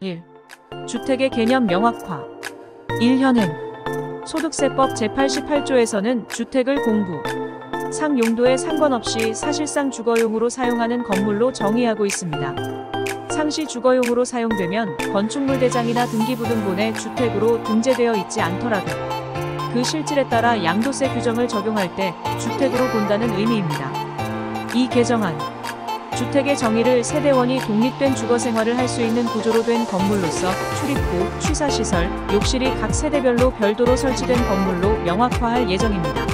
1. 주택의 개념 명확화. 1. 현행 소득세법 제88조에서는 주택을 공부, 상 용도에 상관없이 사실상 주거용으로 사용하는 건물로 정의하고 있습니다. 상시 주거용으로 사용되면 건축물 대장이나 등기부등본에 주택으로 등재되어 있지 않더라도 그 실질에 따라 양도세 규정을 적용할 때 주택으로 본다는 의미입니다. 이 개정안, 주택의 정의를 세대원이 독립된 주거생활을 할 수 있는 구조로 된 건물로서 출입구, 취사시설, 욕실이 각 세대별로 별도로 설치된 건물로 명확화할 예정입니다.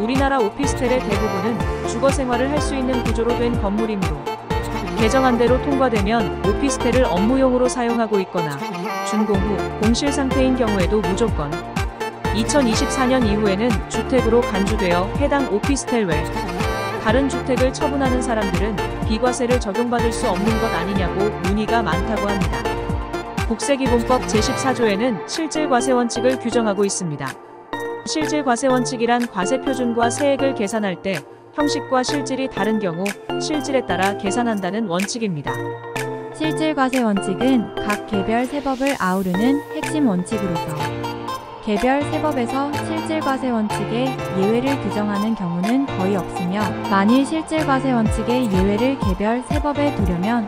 우리나라 오피스텔의 대부분은 주거생활을 할 수 있는 구조로 된 건물이므로 개정안대로 통과되면 오피스텔을 업무용으로 사용하고 있거나 준공 후 공실 상태인 경우에도 무조건 2024년 이후에는 주택으로 간주되어 해당 오피스텔 외 다른 주택을 처분하는 사람들은 비과세를 적용받을 수 없는 것 아니냐고 문의가 많다고 합니다. 국세기본법 제14조에는 실질과세원칙을 규정하고 있습니다. 실질과세원칙이란 과세표준과 세액을 계산할 때 형식과 실질이 다른 경우 실질에 따라 계산한다는 원칙입니다. 실질과세원칙은 각 개별 세법을 아우르는 핵심 원칙으로서 개별 세법에서 실질과세원칙의 예외를 규정하는 경우는 거의 없으며 만일 실질과세원칙의 예외를 개별 세법에 두려면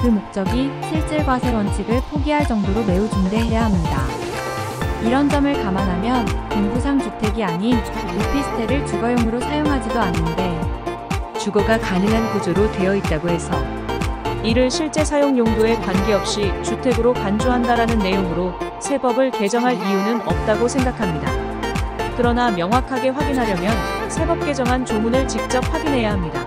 그 목적이 실질과세원칙을 포기할 정도로 매우 중대해야 합니다. 이런 점을 감안하면 공부상 주택이 아닌 오피스텔을 주거용으로 사용하지도 않는데 주거가 가능한 구조로 되어 있다고 해서 이를 실제 사용 용도에 관계없이 주택으로 간주한다라는 내용으로 세법을 개정할 이유는 없다고 생각합니다. 그러나 명확하게 확인하려면 세법 개정안 조문을 직접 확인해야 합니다.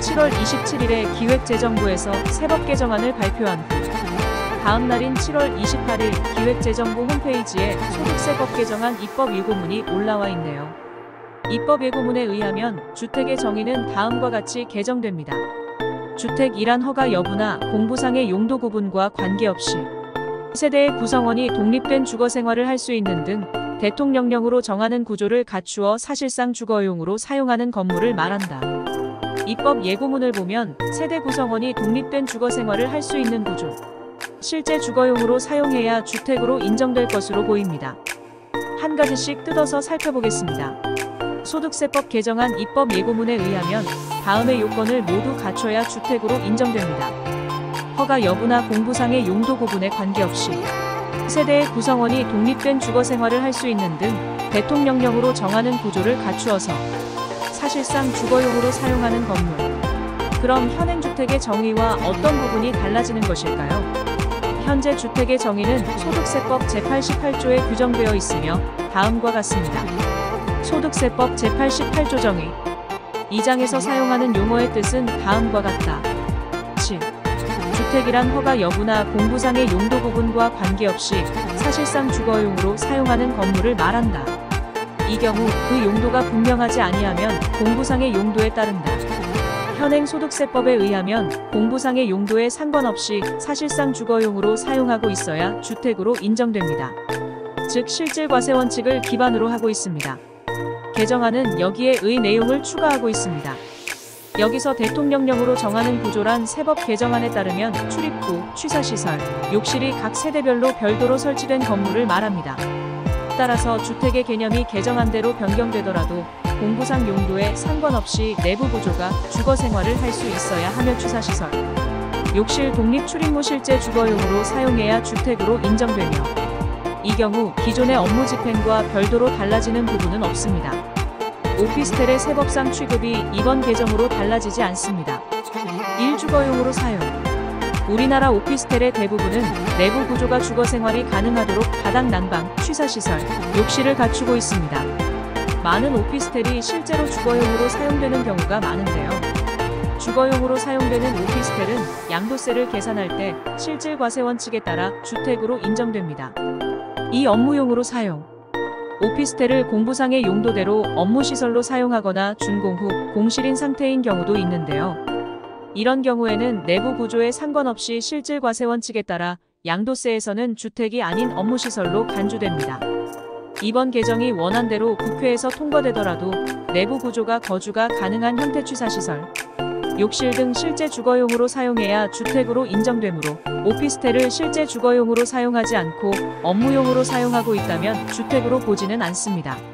7월 27일에 기획재정부에서 세법 개정안을 발표한 후 다음 날인 7월 28일 기획재정부 홈페이지에 소득세법 개정안 입법 예고문이 올라와 있네요. 입법 예고문에 의하면 주택의 정의는 다음과 같이 개정됩니다. 주택이란 허가 여부나 공부상의 용도 구분과 관계없이 세대의 구성원이 독립된 주거생활을 할 수 있는 등 대통령령으로 정하는 구조를 갖추어 사실상 주거용으로 사용하는 건물을 말한다. 입법 예고문을 보면 세대 구성원이 독립된 주거생활을 할 수 있는 구조, 실제 주거용으로 사용해야 주택으로 인정될 것으로 보입니다. 한 가지씩 뜯어서 살펴보겠습니다. 소득세법 개정안 입법 예고문에 의하면 다음의 요건을 모두 갖춰야 주택으로 인정됩니다. 허가 여부나 공부상의 용도 구분에 관계없이 세대의 구성원이 독립된 주거생활을 할 수 있는 등 대통령령으로 정하는 구조를 갖추어서 사실상 주거용으로 사용하는 건물. 그럼 현행주택의 정의와 어떤 부분이 달라지는 것일까요? 현재 주택의 정의는 소득세법 제88조에 규정되어 있으며 다음과 같습니다. 소득세법 제88조 정의 2장에서 사용하는 용어의 뜻은 다음과 같다. 7. 주택이란 허가 여부나 공부상의 용도 구분과 관계없이 사실상 주거용으로 사용하는 건물을 말한다. 이 경우 그 용도가 분명하지 아니하면 공부상의 용도에 따른다. 현행 소득세법에 의하면 공부상의 용도에 상관없이 사실상 주거용으로 사용하고 있어야 주택으로 인정됩니다. 즉 실질과세원칙을 기반으로 하고 있습니다. 개정안은 여기에 의 내용을 추가하고 있습니다. 여기서 대통령령으로 정하는 구조란 세법 개정안에 따르면 출입구, 취사시설, 욕실이 각 세대별로 별도로 설치된 건물을 말합니다. 따라서 주택의 개념이 개정안대로 변경되더라도 공부상 용도에 상관없이 내부 구조가 주거생활을 할 수 있어야 하며 취사시설, 욕실 독립 출입무 실제 주거용으로 사용해야 주택으로 인정되며 이 경우 기존의 업무 집행과 별도로 달라지는 부분은 없습니다. 오피스텔의 세법상 취급이 이번 개정으로 달라지지 않습니다. 1주거용으로 사용. 우리나라 오피스텔의 대부분은 내부 구조가 주거생활이 가능하도록 바닥 난방, 취사시설, 욕실을 갖추고 있습니다. 많은 오피스텔이 실제로 주거용으로 사용되는 경우가 많은데요. 주거용으로 사용되는 오피스텔은 양도세를 계산할 때 실질과세원칙에 따라 주택으로 인정됩니다. 이 업무용으로 사용. 오피스텔을 공부상의 용도대로 업무시설로 사용하거나 준공 후 공실인 상태인 경우도 있는데요. 이런 경우에는 내부 구조에 상관없이 실질과세원칙에 따라 양도세에서는 주택이 아닌 업무시설로 간주됩니다. 이번 개정이 원안대로 국회에서 통과되더라도 내부 구조가 거주가 가능한 형태 취사시설, 욕실 등 실제 주거용으로 사용해야 주택으로 인정되므로 오피스텔을 실제 주거용으로 사용하지 않고 업무용으로 사용하고 있다면 주택으로 보지는 않습니다.